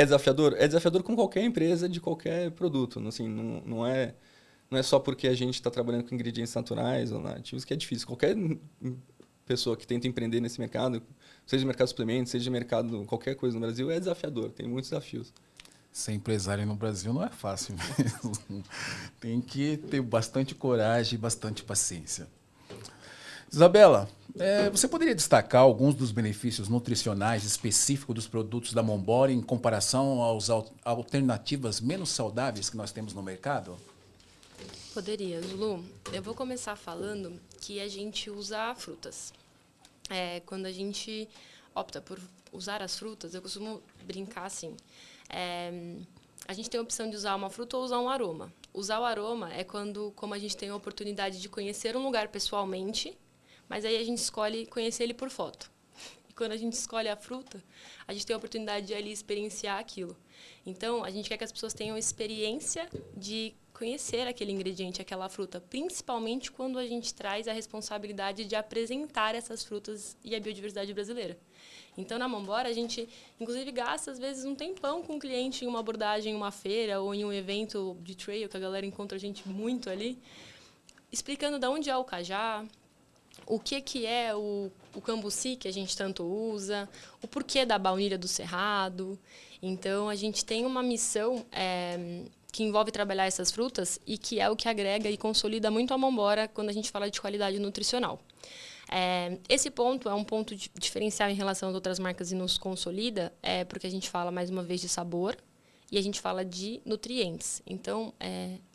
É desafiador? É desafiador com qualquer empresa de qualquer produto. Assim, não é só porque a gente está trabalhando com ingredientes naturais ou nativos que é difícil. Qualquer pessoa que tenta empreender nesse mercado, seja mercado de suplementos, seja mercado qualquer coisa no Brasil, é desafiador. Tem muitos desafios. Ser empresário no Brasil não é fácil mesmo. Tem que ter bastante coragem e bastante paciência. Isabela, você poderia destacar alguns dos benefícios nutricionais específicos dos produtos da Monbora em comparação às alternativas menos saudáveis que nós temos no mercado? Poderia, Zulu. Eu vou começar falando que a gente usa frutas. Quando a gente opta por usar as frutas, eu costumo brincar assim. A gente tem a opção de usar uma fruta ou usar um aroma. Usar o aroma é como a gente tem a oportunidade de conhecer um lugar pessoalmente, mas aí a gente escolhe conhecer ele por foto. E quando a gente escolhe a fruta, a gente tem a oportunidade de ali experienciar aquilo. Então, a gente quer que as pessoas tenham experiência de conhecer aquele ingrediente, aquela fruta, principalmente quando a gente traz a responsabilidade de apresentar essas frutas e a biodiversidade brasileira. Então, na Monbora, a gente, inclusive, gasta, às vezes, um tempão com o cliente em uma abordagem, em uma feira ou em um evento de trail, que a galera encontra a gente muito ali, explicando de onde é o cajá, o que é o cambuci, que a gente tanto usa, o porquê da baunilha do cerrado. Então, a gente tem uma missão que envolve trabalhar essas frutas e que é o que agrega e consolida muito a Monbora quando a gente fala de qualidade nutricional. Esse ponto é um ponto diferencial em relação às outras marcas e nos consolida, porque a gente fala, mais uma vez, de sabor e a gente fala de nutrientes. Então,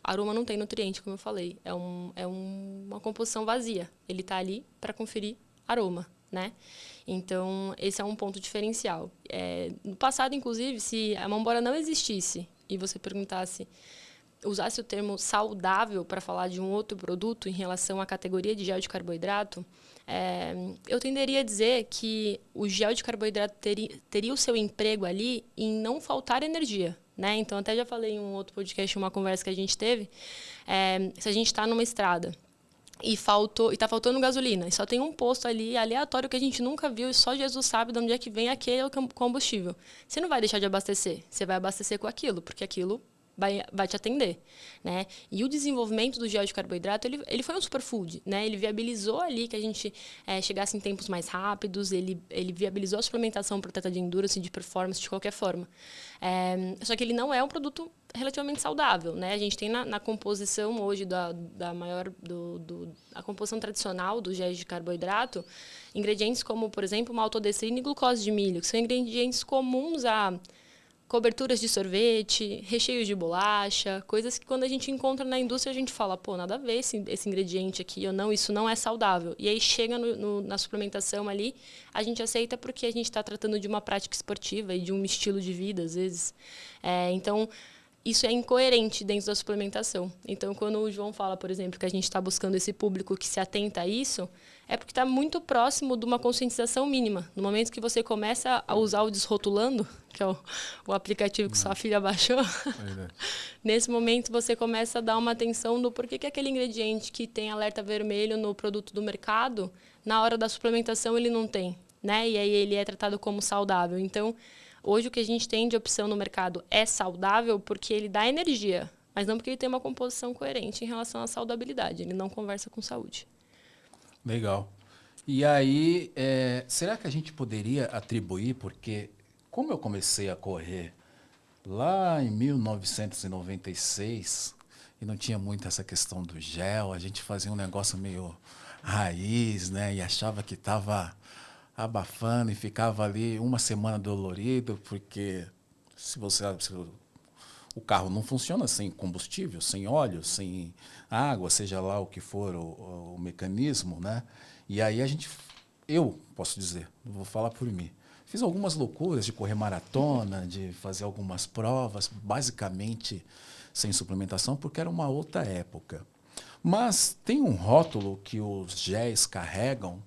aroma não tem nutriente, como eu falei. É uma composição vazia. Ele está ali para conferir aroma, né? Então, esse é um ponto diferencial. No passado, inclusive, se a Monbora não existisse e você perguntasse, usasse o termo saudável para falar de um outro produto em relação à categoria de gel de carboidrato, eu tenderia a dizer que o gel de carboidrato teria o seu emprego ali em não faltar energia, né? Então, até já falei em um outro podcast, uma conversa que a gente teve, se a gente está numa estrada e está faltando gasolina, e só tem um posto ali aleatório que a gente nunca viu e só Jesus sabe de onde é que vem aquele combustível. Você não vai deixar de abastecer, você vai abastecer com aquilo, porque aquilo vai te atender, né? E o desenvolvimento do gel de carboidrato, ele foi um superfood, né? Ele viabilizou ali que a gente chegasse em tempos mais rápidos, ele viabilizou a suplementação para atleta de endurance e de performance de qualquer forma. Só que ele não é um produto relativamente saudável, né? A gente tem na composição hoje a composição tradicional do gel de carboidrato, ingredientes como, por exemplo, maltodextrina e glucose de milho, que são ingredientes comuns a coberturas de sorvete, recheios de bolacha, coisas que quando a gente encontra na indústria a gente fala, pô, nada a ver esse ingrediente aqui, ou não, isso não é saudável. E aí chega na suplementação ali, a gente aceita porque a gente está tratando de uma prática esportiva e de um estilo de vida, às vezes. Então, isso é incoerente dentro da suplementação. Então, quando o João fala, por exemplo, que a gente está buscando esse público que se atenta a isso, é porque está muito próximo de uma conscientização mínima. No momento que você começa a usar o Desrotulando, que é o aplicativo que sua filha baixou, nesse momento você começa a dar uma atenção do porquê que aquele ingrediente que tem alerta vermelho no produto do mercado, na hora da suplementação ele não tem, né? E aí ele é tratado como saudável. Então, hoje o que a gente tem de opção no mercado é saudável porque ele dá energia, mas não porque ele tem uma composição coerente em relação à saudabilidade. Ele não conversa com saúde. Legal. E aí, será que a gente poderia atribuir, porque como eu comecei a correr lá em 1996 e não tinha muito essa questão do gel, a gente fazia um negócio meio raiz, né? E achava que estava abafando e ficava ali uma semana dolorido, porque se o carro não funciona sem combustível, sem óleo, sem água, seja lá o que for o mecanismo, né? E aí eu posso dizer, vou falar por mim, fiz algumas loucuras de correr maratona, de fazer algumas provas, basicamente sem suplementação, porque era uma outra época. Mas tem um rótulo que os géis carregam,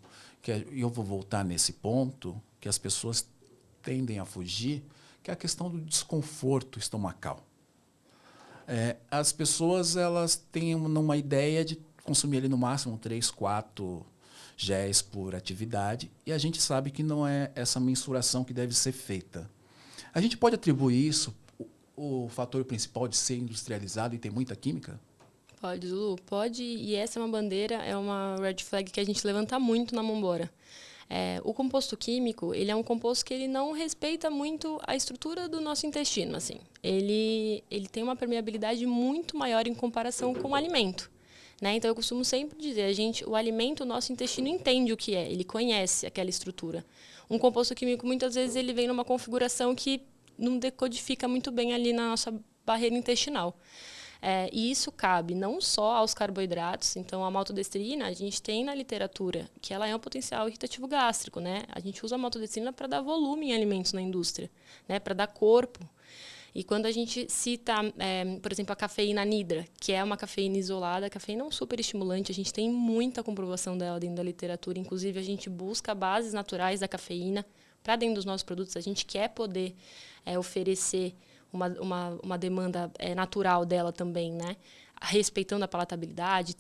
e eu vou voltar nesse ponto, que as pessoas tendem a fugir, que é a questão do desconforto estomacal. As pessoas elas têm uma ideia de consumir ali no máximo 3, 4 géis por atividade, e a gente sabe que não é essa mensuração que deve ser feita. A gente pode atribuir isso, o fator principal de ser industrializado e ter muita química? Pode, Zulu, pode. E essa é uma bandeira, é uma red flag que a gente levanta muito na Momborã. O composto químico, ele é um composto que ele não respeita muito a estrutura do nosso intestino, assim. Ele tem uma permeabilidade muito maior em comparação com o alimento, né? Então, eu costumo sempre dizer, o alimento, o nosso intestino entende o que é, ele conhece aquela estrutura. Um composto químico, muitas vezes, ele vem numa configuração que não decodifica muito bem ali na nossa barreira intestinal. E isso cabe não só aos carboidratos, então a maltodestrina, a gente tem na literatura que ela é um potencial irritativo gástrico, né? A gente usa a maltodestrina para dar volume em alimentos na indústria, né? Para dar corpo. E quando a gente cita, por exemplo, a cafeína anidra, que é uma cafeína isolada, a cafeína é um super estimulante, a gente tem muita comprovação dela dentro da literatura, inclusive a gente busca bases naturais da cafeína para dentro dos nossos produtos, a gente quer poder oferecer uma demanda natural dela também, né? Respeitando a palatabilidade,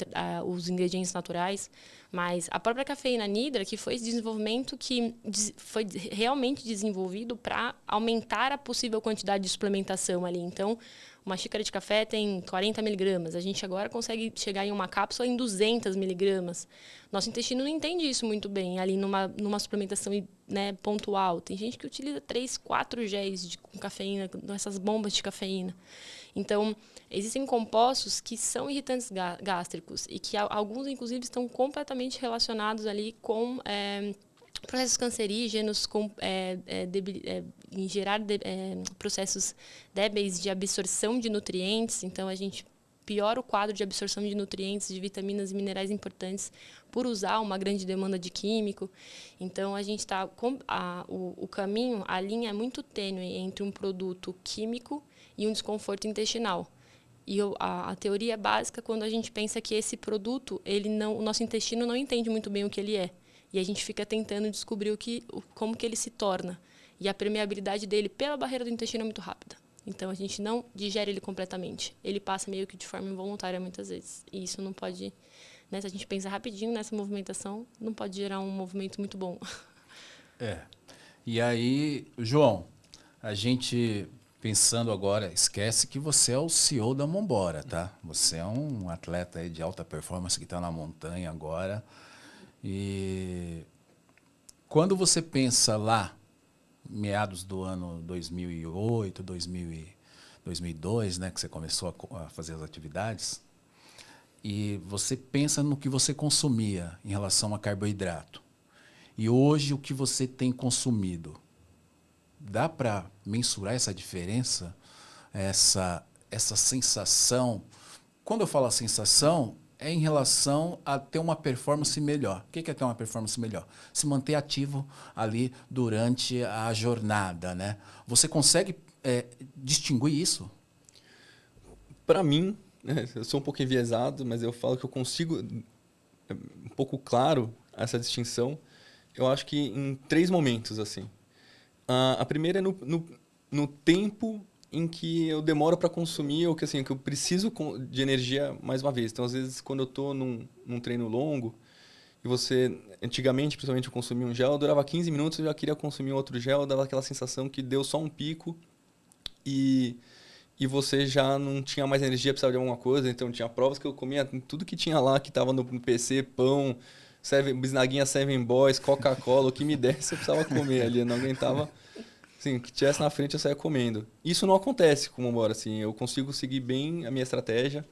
os ingredientes naturais, mas a própria cafeína anidra, que foi esse desenvolvimento que foi realmente desenvolvido para aumentar a possível quantidade de suplementação ali. Então, uma xícara de café tem 40 miligramas, a gente agora consegue chegar em uma cápsula em 200 miligramas. Nosso intestino não entende isso muito bem, ali numa suplementação, né, pontual. Tem gente que utiliza 3, 4 géis com cafeína, essas bombas de cafeína. Então, existem compostos que são irritantes gástricos e que alguns, inclusive, estão completamente relacionados ali com processos cancerígenos, em gerar processos débeis de absorção de nutrientes. Então, a gente piora o quadro de absorção de nutrientes, de vitaminas e minerais importantes por usar uma grande demanda de químico. Então, a gente está o caminho, a linha é muito tênue entre um produto químico e um desconforto intestinal. E a teoria básica, quando a gente pensa que esse produto, o nosso intestino não entende muito bem o que ele é. E a gente fica tentando descobrir como que ele se torna. E a permeabilidade dele pela barreira do intestino é muito rápida. Então, a gente não digere ele completamente. Ele passa meio que de forma involuntária muitas vezes. E isso não pode, né, se a gente pensa rapidinho nessa movimentação, não pode gerar um movimento muito bom. E aí, João, a gente pensando agora, esquece que você é o CEO da Momborã, tá? Você é um atleta aí de alta performance que está na montanha agora. E quando você pensa lá, meados do ano 2008, 2002, né, que você começou a fazer as atividades, e você pensa no que você consumia em relação a carboidrato, e hoje o que você tem consumido, dá para mensurar essa diferença, essa sensação? Quando eu falo a sensação, é em relação a ter uma performance melhor. O que é ter uma performance melhor? Se manter ativo ali durante a jornada, né? Você consegue distinguir isso? Para mim, eu sou um pouco enviesado, mas eu falo que eu consigo, um pouco claro essa distinção, eu acho que em 3 momentos, assim. A primeira é no tempo em que eu demoro para consumir, ou que eu preciso de energia mais uma vez. Então, às vezes, quando eu estou num treino longo, e antigamente, principalmente, eu consumia um gel, durava 15 minutos, eu já queria consumir outro gel, dava aquela sensação que deu só um pico e você já não tinha mais energia, precisava de alguma coisa. Então, tinha provas que eu comia tudo que tinha lá, que estava no PC, pão, bisnaguinha Seven Boys, Coca-Cola, o que me desse eu precisava comer ali, eu não aguentava. Sim, que tivesse na frente eu saia comendo. Isso não acontece com o Momborã, assim, eu consigo seguir bem a minha estratégia.